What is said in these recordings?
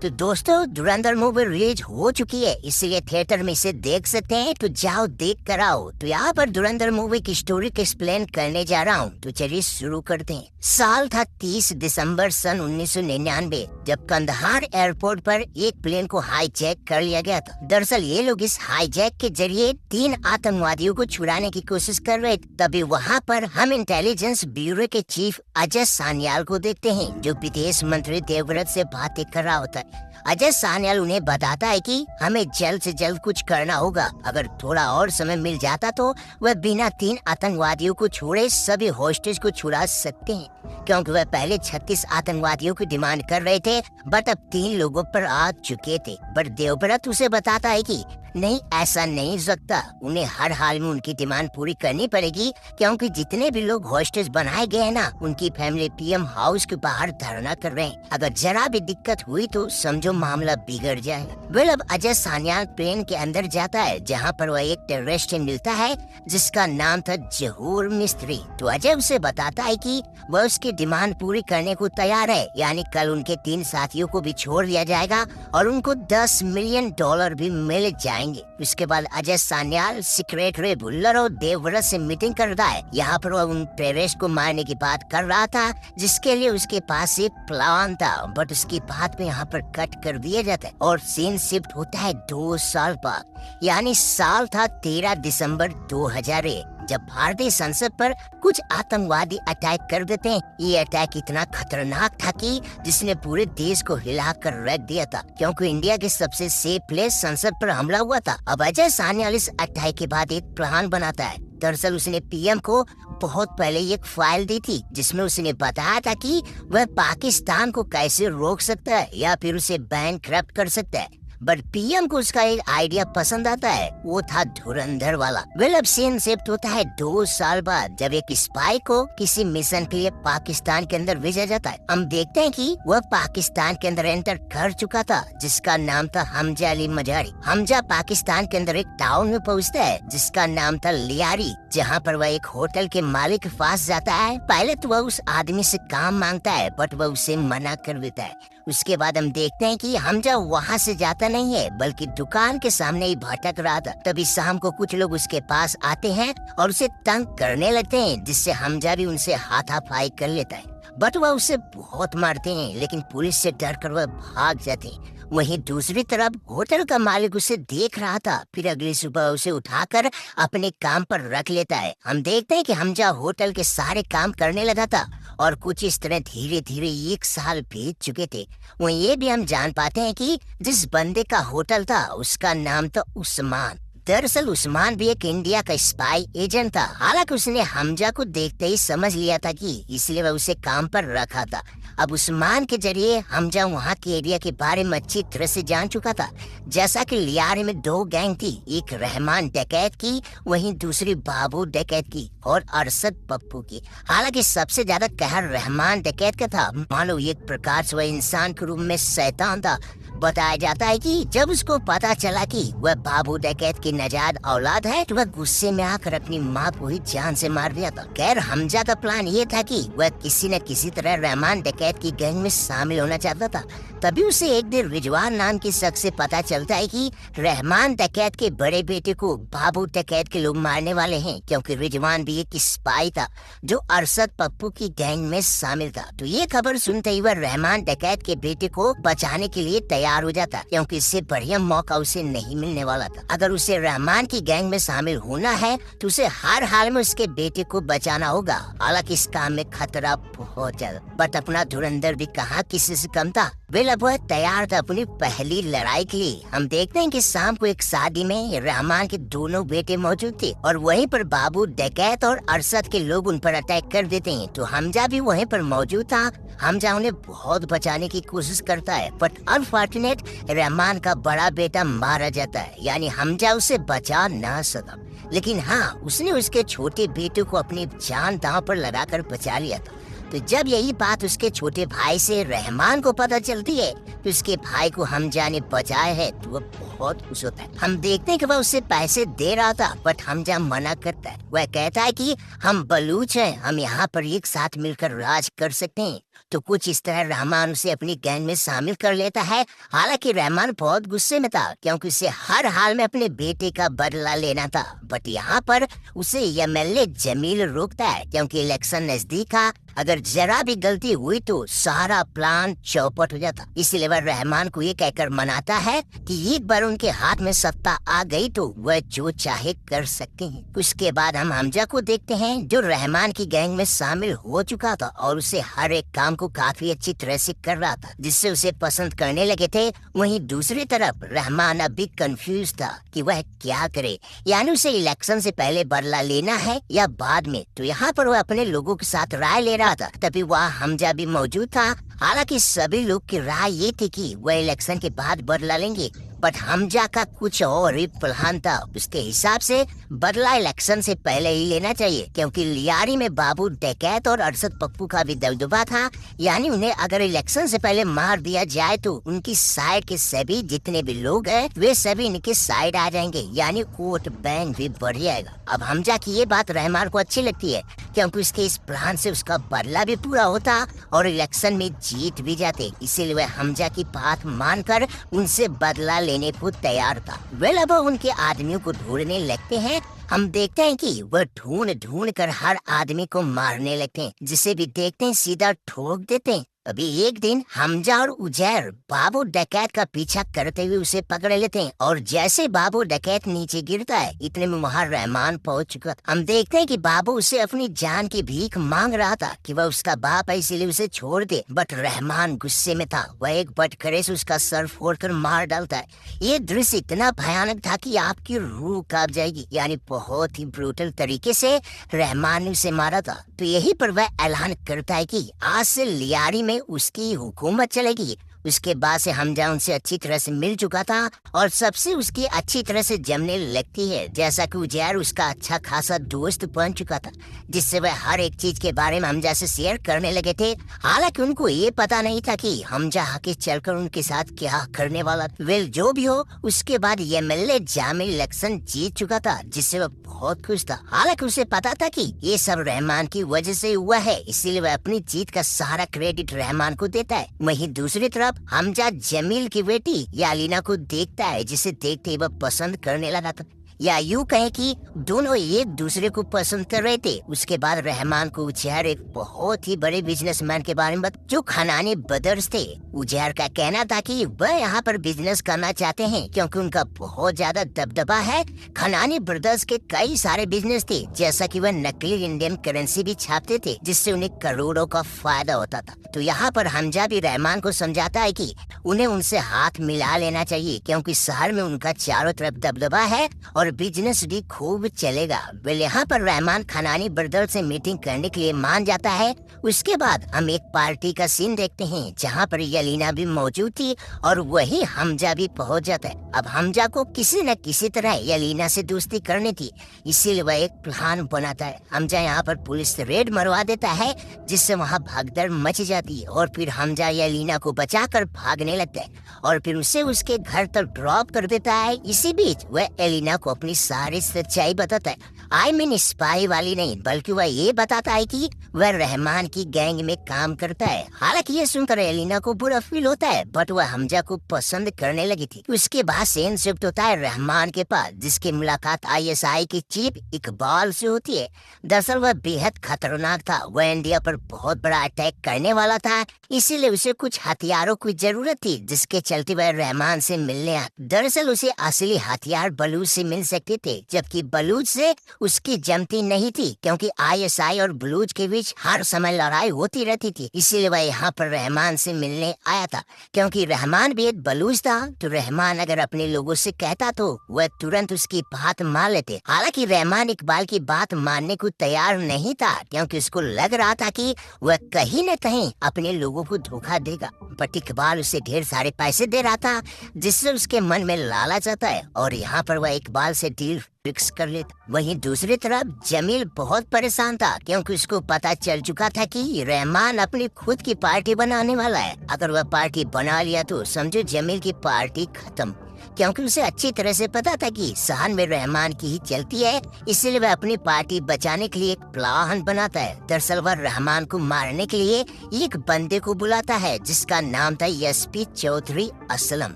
तो दोस्तों धुरंधर movie release हो चुकी है, इसलिए थिएटर में इसे देख सकते हैं। तो जाओ देख कर आओ। तो यहाँ पर धुरंधर मूवी की स्टोरी को एक्सप्लेन करने जा रहा हूँ। तो चलिए शुरू करते हैं। साल था 30 दिसंबर सन 1999, जब कंदहार एयरपोर्ट पर एक प्लेन को हाईजैक कर लिया गया था। दरअसल ये लोग इस हाईजैक के जरिए 3 आतंकवादियों को छुड़ाने की कोशिश कर रहे थे। तभी वहाँ पर हम इंटेलिजेंस ब्यूरो के चीफ अजय सान्याल को देखते हैं, जो विदेश मंत्री देवव्रत से बातें कर रहा होता है। अजय सान्याल उन्हें बताता है कि हमें जल्द से जल्द कुछ करना होगा। अगर थोड़ा और समय मिल जाता तो वह बिना 3 आतंकवादियों को छोड़े सभी होस्टेज को छुड़ा सकते हैं, क्योंकि वह पहले 36 आतंकवादियों की डिमांड कर रहे थे, बट अब 3 लोगों पर आ चुके थे। पर देवव्रत उसे बताता है कि नहीं, ऐसा नहीं हो सकता। उन्हें हर हाल में उनकी डिमांड पूरी करनी पड़ेगी, क्योंकि जितने भी लोग होस्टेज बनाए गए हैं ना, उनकी फैमिली पीएम हाउस के बाहर धरना कर रहे हैं। अगर जरा भी दिक्कत हुई तो समझो मामला बिगड़ जाएगा। अब अजय सान्याल प्लेन के अंदर जाता है, जहाँ पर वह एक टेररिस्ट से मिलता है जिसका नाम था जहूर मिस्त्री। तो अजय उसे बताता है कि वह उसकी डिमांड पूरी करने को तैयार है, यानी कल उनके 3 साथियों को भी छोड़ दिया जाएगा और उनको $10 मिलियन भी मिल जाएंगे। उसके बाद अजय सान्याल सेक्रेटरी भुल्लर और देवव्रत से मीटिंग करता है। यहाँ पर वह उन टेररिस्ट को मारने की बात कर रहा था, जिसके लिए उसके पास एक प्लान था, बट उसकी बात में यहाँ पर कट कर दिया जाता है और सीन शिफ्ट होता है 2 साल बाद, यानी साल था 13 दिसंबर 2001, जब भारतीय संसद पर कुछ आतंकवादी अटैक कर देते हैं। ये अटैक इतना खतरनाक था कि जिसने पूरे देश को हिलाकर रख दिया था, क्योंकि इंडिया के सबसे सेफ प्लेस संसद पर हमला हुआ था। अब अजय सान्याल इस अटैक के बाद एक प्लान बनाता है। दरअसल उसने पीएम को बहुत पहले एक फाइल दी थी, जिसमें उसने बताया था कि वह पाकिस्तान को कैसे रोक सकता है या फिर उसे बैंकरप्ट कर सकता है। बट पीएम को उसका एक आइडिया पसंद आता है, वो था धुरंधर वाला। अब सीन शिफ्ट होता है 2 साल बाद, जब एक स्पाई को किसी मिशन के लिए पाकिस्तान के अंदर भेजा जाता है। हम देखते हैं कि वह पाकिस्तान के अंदर एंटर कर चुका था, जिसका नाम था हमजा अली मजारी। हमजा पाकिस्तान के अंदर एक टाउन में पहुँचता है जिसका नाम था लियारी, जहाँ पर वह एक होटल के मालिक के पास जाता है। पहले तो वह उस आदमी से काम मांगता है, बट वह उसे मना कर देता है। उसके बाद हम देखते हैं कि हमजा वहाँ से जाता नहीं है, बल्कि दुकान के सामने ही भटक रहा था। तभी शाम को कुछ लोग उसके पास आते हैं और उसे तंग करने लगते हैं, जिससे हमजा भी उनसे हाथापाई कर लेता है। बट वह उसे बहुत मारते हैं, लेकिन पुलिस से डरकर वह भाग जाते हैं। वहीं दूसरी तरफ होटल का मालिक उसे देख रहा था, फिर अगली सुबह उसे उठाकर अपने काम पर रख लेता है। हम देखते हैं कि हमजा होटल के सारे काम करने लगा था और कुछ इस तरह धीरे धीरे 1 साल बीत चुके थे। वहीं ये भी हम जान पाते हैं कि जिस बंदे का होटल था उसका नाम था उस्मान। दरअसल उस्मान भी एक इंडिया का स्पाई एजेंट था। हालांकि उसने हमजा को देखते ही समझ लिया था कि इसलिए वह उसे काम पर रखा था। अब उस्मान के जरिए हमजा वहाँ के एरिया के बारे में अच्छी तरह से जान चुका था। जैसा कि लियारी में 2 गैंग थी, एक रहमान डकैत की, वहीं दूसरी बाबू डकैत की और अरशद पप्पू की। हालांकि सबसे ज्यादा कहर रहमान डकैत का था। मानो एक प्रकार से वह इंसान के रूप में शैतान था। बताया जाता है कि जब उसको पता चला कि वह बाबू डकैत की नजाद औलाद है, तो वह गुस्से में आकर अपनी माँ को ही जान से मार दिया था। खैर हमजा का प्लान ये था कि वह किसी न किसी तरह रहमान डकैत की गैंग में शामिल होना चाहता था। तभी उसे एक दिन रिजवान नाम के शख्स से पता चलता है कि रहमान डकैत के बड़े बेटे को बाबू डकैत के लोग मारने वाले हैं, क्योंकि रिजवान भी एक स्पाई था जो अरशद पप्पू की गैंग में शामिल था। तो ये खबर सुनते ही वह रहमान डकैत के बेटे को बचाने के लिए तैयार हो जाता, क्योंकि इससे बढ़िया मौका उसे नहीं मिलने वाला था। अगर उसे रहमान की गैंग में शामिल होना है तो उसे हर हाल में उसके बेटे को बचाना होगा। हालांकि इस काम में खतरा बहुत ज्यादा, बट अपना धुरंधर भी कहाँ किसी से कम था। अब वह तैयार था अपनी पहली लड़ाई के लिए। हम देखते हैं कि शाम को एक शादी में रहमान के दोनों बेटे मौजूद थे और वहीं पर बाबू डकैत और अरशद के लोग उन पर अटैक कर देते हैं। तो हमजा भी वहीं पर मौजूद था। हमजा उन्हें बहुत बचाने की कोशिश करता है, बट अनफॉर्चुनेट रहमान का बड़ा बेटा मारा जाता है, यानी हमजा उसे बचा ना सका। लेकिन हाँ, उसने उसके छोटे बेटे को अपनी जान दांव पर लगाकर बचा लिया था। तो जब यही बात उसके छोटे भाई से रहमान को पता चलती है तो उसके भाई को हमजा ने बचाया है, तो वह बहुत खुश होता है। हम देखते हैं कि वह उसे पैसे दे रहा था, बट हमजा मना करता है। वह कहता है कि हम बलूच हैं, हम यहाँ पर एक साथ मिलकर राज कर सकते हैं। तो कुछ इस तरह रहमान उसे अपनी गैंग में शामिल कर लेता है। हालांकि रहमान बहुत गुस्से में था क्योंकि उसे हर हाल में अपने बेटे का बदला लेना था। बट यहाँ पर उसे एमएलए जमील रोकता है क्योंकि इलेक्शन नजदीक था। अगर जरा भी गलती हुई तो सारा प्लान चौपट हो जाता। इसीलिए वह रहमान को ये कहकर मनाता है कि एक बार उनके हाथ में सत्ता आ गई तो वह जो चाहे कर सकते हैं। उसके बाद हम हमजा को देखते हैं जो रहमान की गैंग में शामिल हो चुका था और उसे हर एक काम को काफी अच्छी तरह से कर रहा था, जिससे उसे पसंद करने लगे थे। वहीं दूसरी तरफ रहमान अभी कंफ्यूज था कि वह क्या करे, यानी उसे इलेक्शन से पहले बदला लेना है या बाद में। तो यहाँ पर वह अपने लोगों के साथ राय ले रहा था। तभी वहाँ हमजा भी मौजूद था। हालांकि सभी लोग की राय ये थी कि वह इलेक्शन के बाद बदला लेंगे, बट हमजा का कुछ और ही प्लान था। उसके हिसाब से बदला इलेक्शन से पहले ही लेना चाहिए क्योंकि लियारी में बाबू डकैत और अरशद पप्पू का भी दबदबा था। यानी उन्हें अगर इलेक्शन से पहले मार दिया जाए तो उनकी साइड के सभी जितने भी लोग हैं वे सभी इनके साइड आ जाएंगे, यानी वोट बैंक भी बढ़ जाएगा। अब हमजा की ये बात रहमान को अच्छी लगती है क्योंकि उसके इस प्लान से उसका बदला भी पूरा होता और इलेक्शन में जीत भी जाते। इसीलिए वह हमजा की बात मानकर उनसे बदला लेने को तैयार था। वेल अब उनके आदमियों को ढूंढने लगते हैं। हम देखते हैं कि वह ढूंढ ढूंढ कर हर आदमी को मारने लगते हैं, जिसे भी देखते हैं सीधा ठोक देते हैं। अभी एक दिन हमजा और उजैर बाबू डकैत का पीछा करते हुए उसे पकड़ लेते हैं और जैसे बाबू डकैत नीचे गिरता है इतने में वहाँ रहमान पहुँच चुका। हम देखते हैं कि बाबू उसे अपनी जान की भीख मांग रहा था कि वह उसका बाप है इसीलिए उसे छोड़ दे, बट रहमान गुस्से में था। वह एक बटखरे से उसका सर फोड़कर मार डालता है। ये दृश्य इतना भयानक था कि आपकी रूह कांप जाएगी, यानी बहुत ही ब्रूटल तरीके से रहमान ने उसे मारा था। तो यही पर वह ऐलान करता है कि आज से लियारी में उसकी हुकूमत चलेगी। उसके बाद से हमजा उनसे अच्छी तरह से मिल चुका था और सबसे उसकी अच्छी तरह से जमने लगती है, जैसा कि उजैर उसका अच्छा खासा दोस्त बन चुका था, जिससे वह हर एक चीज के बारे में हमजा से शेयर करने लगे थे। हालांकि उनको ये पता नहीं था कि हमजा आके चलकर उनके साथ क्या करने वाला। वेल जो भी हो, उसके बाद एमएलए जामिल इलेक्शन जीत चुका था, जिससे वह बहुत खुश था। हालांकि उसे पता था कि ये सब रहमान की वजह से हुआ है, इसीलिए वह अपनी जीत का सारा क्रेडिट रहमान को देता है। वहीं दूसरी तरफ हमजा जमील की बेटी यालीना को देखता है, जिसे देखते ही वह पसंद करने लगा था, या यूं कहे कि दोनों एक दूसरे को पसंद कर रहे थे। उसके बाद रहमान को उजैर एक बहुत ही बड़े बिजनेसमैन के बारे में जो खनानी ब्रदर्स थे। उजैर का कहना था कि वह यहाँ पर बिजनेस करना चाहते हैं क्योंकि उनका बहुत ज्यादा दबदबा है। खनानी ब्रदर्स के कई सारे बिजनेस थे, जैसा कि वह नकली इंडियन करेंसी भी छापते थे, जिससे उन्हें करोड़ों का फायदा होता था। तो यहाँ पर हमजा भी रहमान को समझाता है कि उन्हें उनसे हाथ मिला लेना चाहिए क्योंकि शहर में उनका चारों तरफ दबदबा है और बिजनेस भी खूब चलेगा। वेल यहाँ पर रहमान खनानी ब्रदर्स से मीटिंग करने के लिए मान जाता है। उसके बाद हम एक पार्टी का सीन देखते हैं जहाँ पर यालीना भी मौजूद थी और वही हमजा भी पहुँच जाता है। अब हमजा को किसी न किसी तरह यालीना से दोस्ती करनी थी, इसीलिए वह एक प्लान बनाता है। हमजा यहाँ पर पुलिस रेड मरवा देता है, जिससे वहाँ भगदड़ मच जाती है और फिर हमजा यालीना को बचाकर भागने लगता है और फिर उसे उसके घर तक ड्रॉप कर देता है। इसी बीच वह एलिना को अपनी सारी सच्चाई बताता है। आई मीन स्पाई वाली नहीं, बल्कि वह ये बताता है कि वह रहमान की गैंग में काम करता है। हालांकि ये सुनकर एलिना को बुरा फील होता है, बट वह हमजा को पसंद करने लगी थी। उसके बाद सेन शिफ्ट होता है रहमान के पास, जिसकी मुलाकात आईएसआई के चीफ इकबाल से होती है। दरअसल वह बेहद खतरनाक था। वह इंडिया पर बहुत बड़ा अटैक करने वाला था, इसीलिए उसे कुछ हथियारों की जरूरत थी, जिसके चलते वह रहमान से मिलने आया। दरअसल उसे असली हथियार बलूच से मिल सकते थे, जबकि बलूच से उसकी जमती नहीं थी क्योंकि आईएसआई और बलूच के बीच हर समय लड़ाई होती रहती थी। इसीलिए वह यहाँ पर रहमान से मिलने आया था। क्योंकि रहमान भी एक बलूच था, तो रहमान अगर अपने लोगों से कहता तो वह तुरंत उसकी बात मान लेते। हालांकि रहमान इकबाल की बात मानने को तैयार नहीं था क्योंकि उसको लग रहा था कि वह कहीं न कहीं अपने लोगों को धोखा देगा, बट इकबाल उसे ढेर सारे पैसे दे रहा था, जिससे उसके मन में लालच आता है और यहाँ पर वह इकबाल से डील फिक्स कर लेता। वहीं दूसरी तरफ जमील बहुत परेशान था क्योंकि उसको पता चल चुका था कि रहमान अपनी खुद की पार्टी बनाने वाला है। अगर वह पार्टी बना लिया तो समझो जमील की पार्टी खत्म। क्योंकि उसे अच्छी तरह से पता था कि सहन में रहमान की ही चलती है, इसलिए वह अपनी पार्टी बचाने के लिए एक प्लान बनाता है। दरअसल वह रहमान को मारने के लिए एक बंदे को बुलाता है जिसका नाम था एसपी चौधरी असलम।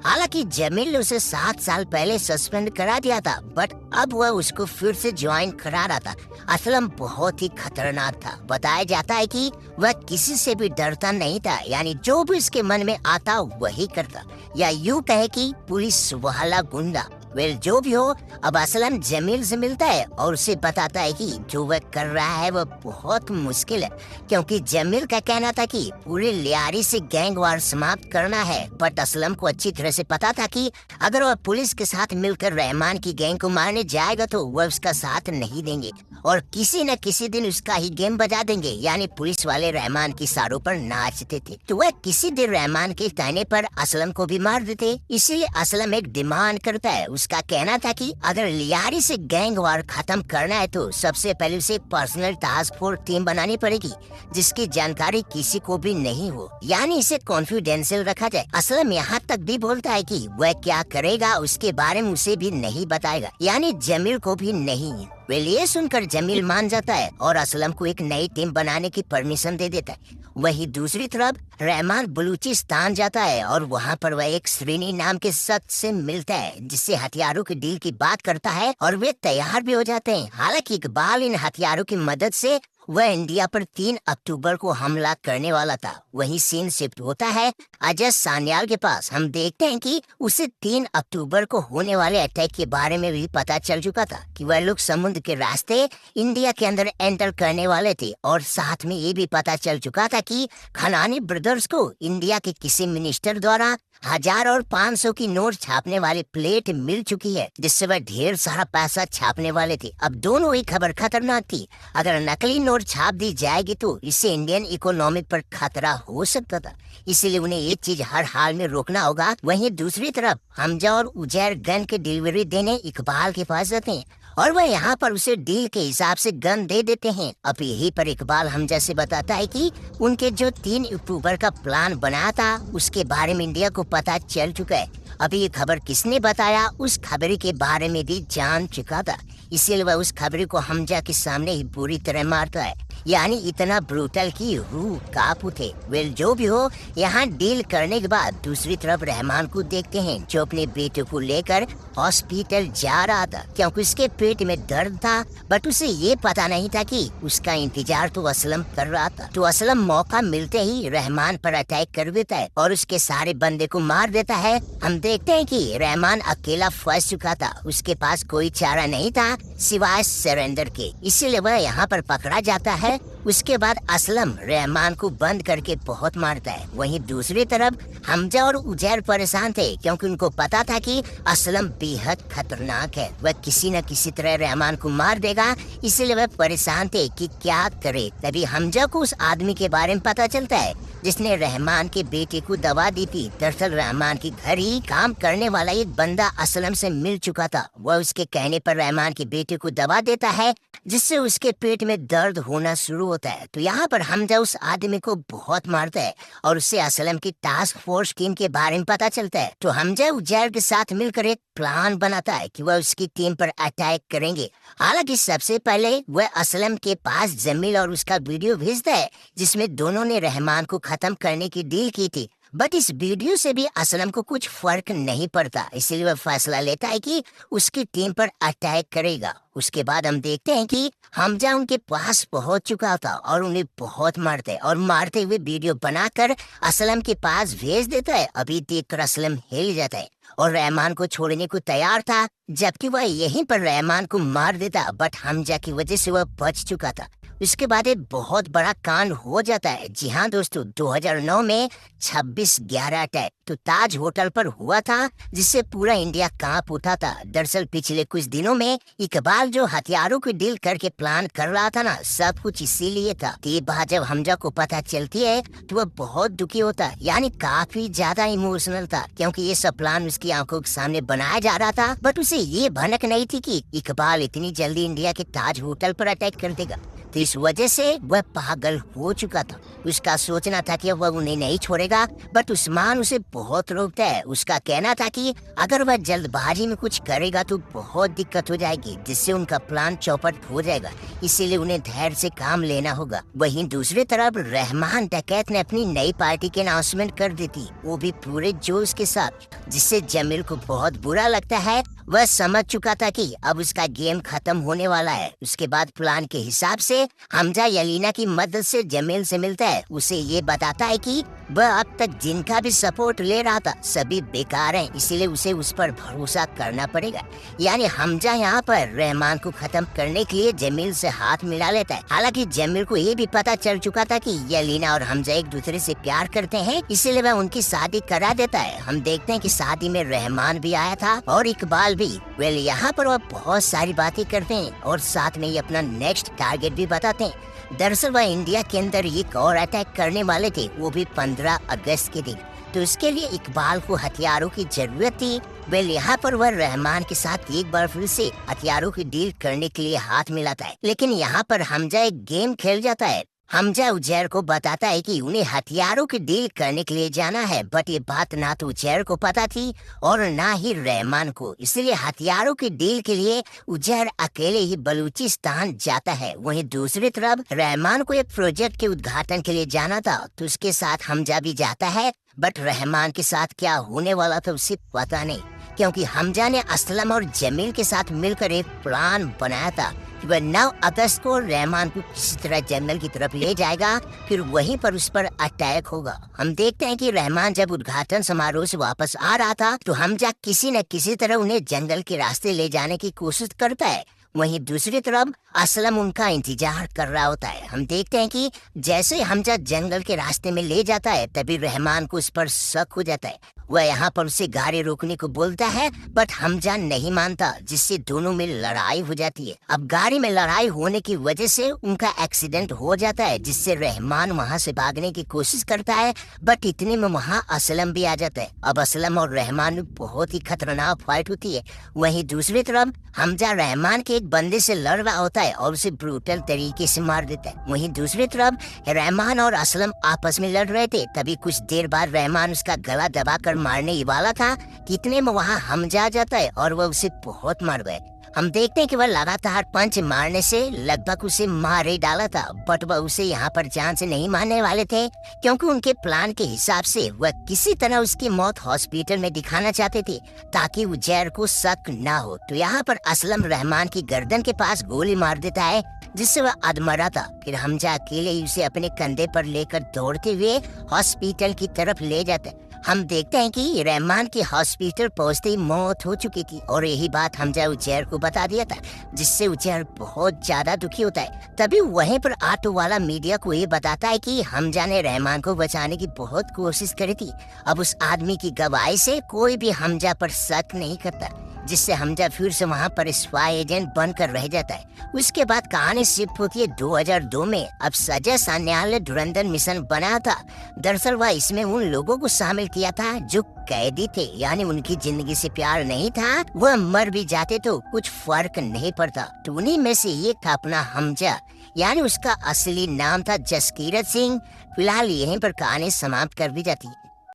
हालांकि जमील ने उसे 7 साल पहले सस्पेंड करा दिया था, बट अब वह उसको फिर से ज्वाइन करा रहा था। असलम बहुत ही खतरनाक था। बताया जाता है कि वह किसी से भी डरता नहीं था, यानी जो भी उसके मन में आता वही करता, या यूं कहे कि पुलिस वाला गुंडा। वेल जो भी हो, अब असलम जमील से मिलता है और उसे बताता है कि जो वह कर रहा है वह बहुत मुश्किल है, क्योंकि जमील का कहना था कि पूरी लियारी से गैंग वार समाप्त करना है। बट असलम को अच्छी तरह से पता था कि अगर वह पुलिस के साथ मिलकर रहमान की गैंग को मारने जाएगा तो वह उसका साथ नहीं देंगे और किसी न किसी दिन उसका ही गेम बजा देंगे। यानी पुलिस वाले रहमान की सारों पर नाचते थे, तो वह किसी दिन रहमान के कहने पर असलम को भी मार देते। इसीलिए असलम एक डिमांड करता है। उसका कहना था कि अगर लियारी से गैंग वार खत्म करना है तो सबसे पहले उसे पर्सनल टास्क फोर्स टीम बनानी पड़ेगी जिसकी जानकारी किसी को भी नहीं हो, यानी इसे कॉन्फिडेंशियल रखा जाए। असलम यहाँ तक भी बोलता है कि वह क्या करेगा उसके बारे में उसे भी नहीं बताएगा, यानी जमील को भी नहीं। वेल ये सुनकर जमील मान जाता है और असलम को एक नई टीम बनाने की परमिशन दे देता है। वहीं दूसरी तरफ रहमान बलूचिस्तान जाता है और वहाँ पर वह एक श्रीनी नाम के शख्स से मिलता है जिससे हथियारों की डील की बात करता है और वे तैयार भी हो जाते हैं। हालांकि इकबाल इन हथियारों की मदद से वह इंडिया पर 3 अक्टूबर को हमला करने वाला था। वही सीन शिफ्ट होता है अजय सान्याल के पास। हम देखते हैं कि उसे 3 अक्टूबर को होने वाले अटैक के बारे में भी पता चल चुका था कि वह लोग समुद्र के रास्ते इंडिया के अंदर एंटर करने वाले थे, और साथ में ये भी पता चल चुका था कि खनानी ब्रदर्स को इंडिया के किसी मिनिस्टर द्वारा 1000 और 500 की नोट छापने वाली प्लेट मिल चुकी है जिससे वह ढेर सारा पैसा छापने वाले थे। अब दोनों ही खबर खतरनाक थी। अगर नकली नोट छाप दी जाएगी तो इससे इंडियन इकोनॉमी पर खतरा हो सकता था, इसीलिए उन्हें ये चीज हर हाल में रोकना होगा। वहीं दूसरी तरफ हमजा और उजैर गन की डिलीवरी देने इकबाल के पास जाते हैं और वह यहाँ पर उसे डील के हिसाब से गन दे देते हैं। अब यहीं पर इकबाल हमजा से बताता है कि उनके जो 3 अक्टूबर का प्लान बनाया था उसके बारे में इंडिया को पता चल चुका है। अभी ये खबर किसने बताया उस खबरी के बारे में भी जान चुका था, इसीलिए वह उस खबरी को हमजा के सामने ही बुरी तरह मारता है, यानी इतना ब्रूटल की रूह कांप उठे। वेल जो भी हो, यहाँ डील करने के बाद दूसरी तरफ रहमान को देखते हैं जो अपने बेटे को लेकर हॉस्पिटल जा रहा था, क्योंकि उसके पेट में दर्द था। बट उसे ये पता नहीं था कि उसका इंतजार तो असलम कर रहा था। तो असलम मौका मिलते ही रहमान पर अटैक कर देता है और उसके सारे बंदे को मार देता है। हम देखते हैं कि रहमान अकेला फंस चुका था, उसके पास कोई चारा नहीं था सिवाय सरेंडर के, इसीलिए वह यहाँ पर पकड़ा जाता है। उसके बाद असलम रहमान को बंद करके बहुत मारता है। वहीं दूसरी तरफ हमजा और उजैर परेशान थे क्योंकि उनको पता था कि असलम बेहद खतरनाक है, वह किसी न किसी तरह रहमान को मार देगा, इसलिए वह परेशान थे कि क्या करे। तभी हमजा को उस आदमी के बारे में पता चलता है जिसने रहमान के बेटे को दवा दी थी। दरअसल रहमान के घर ही काम करने वाला एक बंदा असलम से मिल चुका था। वह उसके कहने पर रहमान के बेटे को दवा देता है जिससे उसके पेट में दर्द होना शुरू होता है। तो यहाँ पर हमजा उस आदमी को बहुत मारता है और उससे असलम की टास्क फोर्स टीम के बारे में पता चलता है। तो हमजा उजैर के साथ मिलकर एक प्लान बनाता है कि वह उसकी टीम पर अटैक करेंगे। हालांकि सबसे पहले वह असलम के पास जमील और उसका वीडियो भेजता है जिसमें दोनों ने रहमान को खत्म करने की डील की थी। बट इस वीडियो से भी असलम को कुछ फर्क नहीं पड़ता, इसलिए वह फैसला लेता है कि उसकी टीम पर अटैक करेगा। उसके बाद हम देखते हैं कि हमजा उनके पास पहुंच चुका था और उन्हें बहुत मारते हैं और मारते हुए वीडियो बनाकर असलम के पास भेज देता है। अभी देखकर असलम हिल जाता है और रहमान को छोड़ने को तैयार था, जबकि वह यहीं पर रहमान को मार देता, बट हमजा की वजह से वह बच चुका था। इसके बाद एक बहुत बड़ा कांड हो जाता है। जी हाँ दोस्तों, 2009 में 26/11 अटैक तो ताज होटल पर हुआ था जिससे पूरा इंडिया कांप उठा था। दरअसल पिछले कुछ दिनों में इकबाल जो हथियारों की डील करके प्लान कर रहा था ना, सब कुछ इसीलिए था। ये बात जब हमजा को पता चलती है तो वह बहुत दुखी होता है, यानी काफी ज्यादा इमोशनल था, क्योंकि ये सब प्लान उसकी आंखों के सामने बनाया जा रहा था। बट उसे ये भनक नहीं थी कि इकबाल इतनी जल्दी इंडिया के ताज होटल पर अटैक कर देगा। तो इस वजह से वह पागल हो चुका था। उसका सोचना था कि वह उन्हें नहीं छोड़ेगा, बट उस्मान उसे बहुत रोकता है। उसका कहना था कि अगर वह जल्दबाजी में कुछ करेगा तो बहुत दिक्कत हो जाएगी, जिससे उनका प्लान चौपट हो जाएगा। इसीलिए उन्हें धैर्य से काम लेना होगा। वहीं दूसरी तरफ रहमान डकैत ने अपनी नई पार्टी की अनाउंसमेंट कर दी थी, वो भी पूरे जोश के साथ, जिससे जमील को बहुत बुरा लगता है। वह समझ चुका था कि अब उसका गेम खत्म होने वाला है। उसके बाद प्लान के हिसाब से हमजा यलीना की मदद से जमील से मिलता है। उसे ये बताता है कि वह अब तक जिनका भी सपोर्ट ले रहा था सभी बेकार हैं, इसीलिए उसे उस पर भरोसा करना पड़ेगा। यानी हमजा यहाँ पर रहमान को खत्म करने के लिए जमील से हाथ मिला लेता है। हालांकि जमील को ये भी पता चल चुका था कि यलीना और हमजा एक दूसरे से प्यार करते हैं, इसीलिए वह उनकी शादी करा देता है। हम देखते हैं कि शादी में रहमान भी आया था और इकबाल भी। वेल यहाँ पर वह बहुत सारी बातें करते हैं और साथ में ही अपना नेक्स्ट टारगेट भी बताते हैं। दरअसल वह इंडिया के अंदर एक और अटैक करने वाले थे, वो भी 15 अगस्त के दिन। तो इसके लिए इकबाल को हथियारों की जरूरत थी। वेल यहाँ पर वह रहमान के साथ एक बार फिर से हथियारों की डील करने के लिए हाथ मिलाता है। लेकिन यहाँ पर हमजा एक गेम खेल जाता है। हमजा उजैर को बताता है कि उन्हें हथियारों की डील करने के लिए जाना है, बट ये बात ना तो उजैर को पता थी और ना ही रहमान को। इसलिए हथियारों की डील के लिए उजैर अकेले ही बलूचिस्तान जाता है। वहीं दूसरी तरफ रहमान को एक प्रोजेक्ट के उद्घाटन के लिए जाना था, तो उसके साथ हमजा भी जाता है। बट रहमान के साथ क्या होने वाला था उसे पता नहीं, क्योंकि हमजा ने असलम और जमील के साथ मिलकर एक प्लान बनाया था। वह 9 अगस्त को रहमान को किसी तरह जंगल की तरफ ले जाएगा, फिर वहीं पर उस पर अटैक होगा। हम देखते हैं कि रहमान जब उद्घाटन समारोह से वापस आ रहा था तो हमजा किसी न किसी तरह उन्हें जंगल के रास्ते ले जाने की कोशिश करता है। वहीं दूसरी तरफ असलम उनका इंतजार कर रहा होता है। हम देखते हैं कि जैसे हमजा जंगल के रास्ते में ले जाता है तभी रहमान को उस पर शक हो जाता है। वह यहाँ पर उसे गाड़ी रोकने को बोलता है, बट हमजा नहीं मानता, जिससे दोनों में लड़ाई हो जाती है। अब गाड़ी में लड़ाई होने की वजह से उनका एक्सीडेंट हो जाता है, जिससे रहमान वहाँ से भागने की कोशिश करता है, बट इतने में वहाँ असलम भी आ जाता है। अब असलम और रहमान में बहुत ही खतरनाक फाइट होती है। वहीं दूसरी तरफ हमजा रहमान के एक बंदे से लड़ रहा होता है और उसे ब्रूटल तरीके से मार देता है। वहीं दूसरी तरफ रहमान और असलम आपस में लड़ रहे थे, तभी कुछ देर बाद रहमान उसका गला दबाकर मारने ही वाला था, कितने में वहाँ हमजा आ जाता है और वह उसे बहुत मार गए। हम देखते हैं कि वह लगातार पंच मारने से लगभग उसे मार ही डाला था, बट वह उसे यहाँ पर जान से नहीं मारने वाले थे, क्योंकि उनके प्लान के हिसाब से वह किसी तरह उसकी मौत हॉस्पिटल में दिखाना चाहते थे, ताकि उजैर को शक ना हो। तो यहाँ पर असलम रहमान की गर्दन के पास गोली मार देता है, जिससे वह अधमरा था। फिर हमजा अकेले ही उसे अपने कंधे पर लेकर दौड़ते हुए हॉस्पिटल की तरफ ले जाते हैं। हम देखते हैं कि रहमान की हॉस्पिटल पहुंचते ही मौत हो चुकी थी और यही बात हमजा उजैर को बता दिया था, जिससे उजैर बहुत ज्यादा दुखी होता है। तभी वहीं पर ऑटो वाला मीडिया को ये बताता है कि हमजा ने रहमान को बचाने की बहुत कोशिश करी थी। अब उस आदमी की गवाही से कोई भी हमजा पर शक नहीं करता, जिससे हमजा फिर से वहाँ पर स्पाई एजेंट बनकर रह जाता है। उसके बाद कहानी शिफ्ट होती है 2002 में। अब सजय सान्याल ने धुरंधर मिशन बनाया था। दरअसल वह इसमें उन लोगों को शामिल किया था जो कैदी थे, यानी उनकी जिंदगी से प्यार नहीं था, वह मर भी जाते तो कुछ फर्क नहीं पड़ता। तो उन्हीं में से एक था अपना हमजा, यानी उसका असली नाम था जसकीरत सिंह। फिलहाल यहीं पर कहानी समाप्त कर दी जाती।